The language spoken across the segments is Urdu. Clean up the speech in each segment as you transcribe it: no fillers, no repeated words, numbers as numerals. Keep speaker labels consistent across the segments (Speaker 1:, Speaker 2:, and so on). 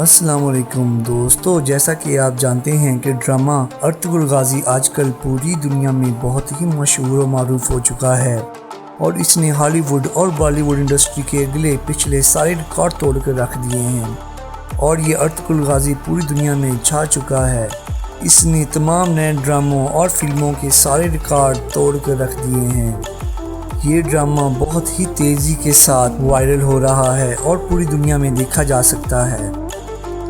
Speaker 1: السلام علیکم دوستو، جیسا کہ آپ جانتے ہیں کہ ڈرامہ ارطغرل غازی آج کل پوری دنیا میں بہت ہی مشہور و معروف ہو چکا ہے اور اس نے ہالی ووڈ اور بالی ووڈ انڈسٹری کے اگلے پچھلے سارے ریکارڈ توڑ کر رکھ دیے ہیں اور یہ ارطغرل غازی پوری دنیا میں چھا چکا ہے۔ اس نے تمام نئے ڈراموں اور فلموں کے سارے ریکارڈ توڑ کر رکھ دیے ہیں۔ یہ ڈرامہ بہت ہی تیزی کے ساتھ وائرل ہو رہا ہے اور پوری دنیا میں دیکھا جا سکتا ہے۔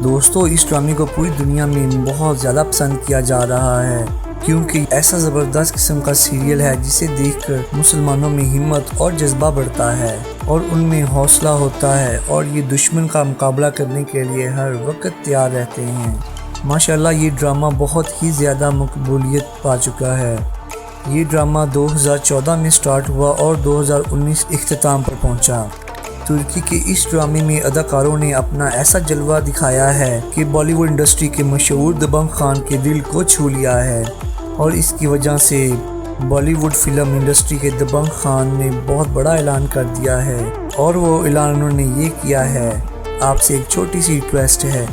Speaker 1: دوستو، اس ڈرامے کو پوری دنیا میں بہت زیادہ پسند کیا جا رہا ہے کیونکہ ایسا زبردست قسم کا سیریل ہے جسے دیکھ کر مسلمانوں میں ہمت اور جذبہ بڑھتا ہے اور ان میں حوصلہ ہوتا ہے اور یہ دشمن کا مقابلہ کرنے کے لیے ہر وقت تیار رہتے ہیں۔ ماشاءاللہ یہ ڈرامہ بہت ہی زیادہ مقبولیت پا چکا ہے۔ یہ ڈرامہ 2014 میں سٹارٹ ہوا اور 2019 اختتام پر پہنچا۔ ترکی کے اس ڈرامے میں اداکاروں نے اپنا ایسا جلوہ دکھایا ہے کہ بالی ووڈ انڈسٹری کے مشہور دبنگ خان کے دل کو چھو لیا ہے اور اس کی وجہ سے بالی ووڈ فلم انڈسٹری کے دبنگ خان نے بہت بڑا اعلان کر دیا ہے اور وہ اعلان انہوں نے یہ کیا ہے۔ آپ سے ایک چھوٹی سی ریکویسٹ ہے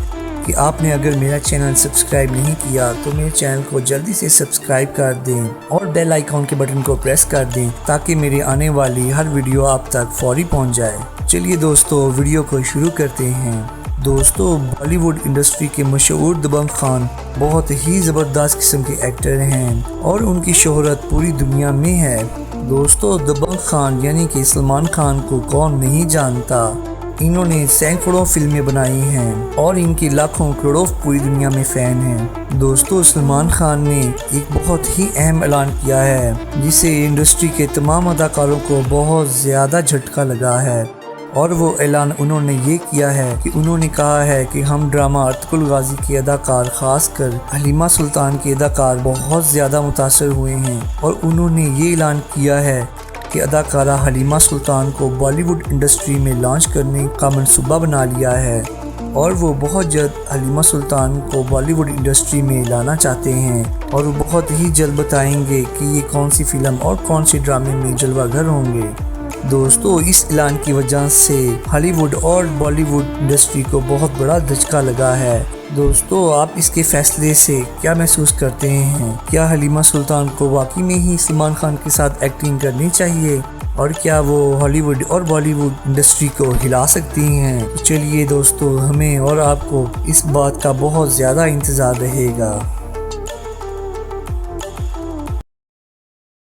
Speaker 1: کہ آپ نے اگر میرا چینل سبسکرائب نہیں کیا تو میرے چینل کو جلدی سے سبسکرائب کر دیں اور بیل آئیکن کے بٹن کو پریس کر دیں تاکہ میری آنے والی ہر ویڈیو آپ تک فوری پہنچ جائے۔ چلیے دوستو، ویڈیو کو شروع کرتے ہیں۔ دوستو، بالی ووڈ انڈسٹری کے مشہور دبنگ خان بہت ہی زبردست قسم کے ایکٹر ہیں اور ان کی شہرت پوری دنیا میں ہے۔ دوستو، دبنگ خان یعنی کہ سلمان خان کو کون نہیں جانتا۔ انہوں نے سینکڑوں فلمیں بنائی ہیں اور ان کی لاکھوں کروڑوں پوری دنیا میں فین ہیں۔ دوستو، سلمان خان نے ایک بہت ہی اہم اعلان کیا ہے جس سے انڈسٹری کے تمام اداکاروں کو بہت زیادہ جھٹکا لگا ہے اور وہ اعلان انہوں نے یہ کیا ہے کہ انہوں نے کہا ہے کہ ہم ڈرامہ ارطغرل غازی کے اداکار خاص کر حلیمہ سلطان کے اداکار بہت زیادہ متاثر ہوئے ہیں اور انہوں نے یہ اعلان کیا ہے کہ اداکارہ حلیمہ سلطان کو بالی ووڈ انڈسٹری میں لانچ کرنے کا منصوبہ بنا لیا ہے اور وہ بہت جلد حلیمہ سلطان کو بالی ووڈ انڈسٹری میں لانا چاہتے ہیں اور وہ بہت ہی جلد بتائیں گے کہ یہ کون سی فلم اور کون سے ڈرامے میں جلوہ گر ہوں گے۔ دوستو، اس اعلان کی وجہ سے ہالی ووڈ اور بالی ووڈ انڈسٹری کو بہت بڑا دھچکا لگا ہے۔ دوستو، آپ اس کے فیصلے سے کیا محسوس کرتے ہیں؟ کیا حلیمہ سلطان کو واقعی میں ہی سلمان خان کے ساتھ ایکٹنگ کرنی چاہیے اور کیا وہ ہالی ووڈ اور بالی ووڈ انڈسٹری کو ہلا سکتی ہیں؟ چلیے دوستو، ہمیں اور آپ کو اس بات کا بہت زیادہ انتظار رہے گا۔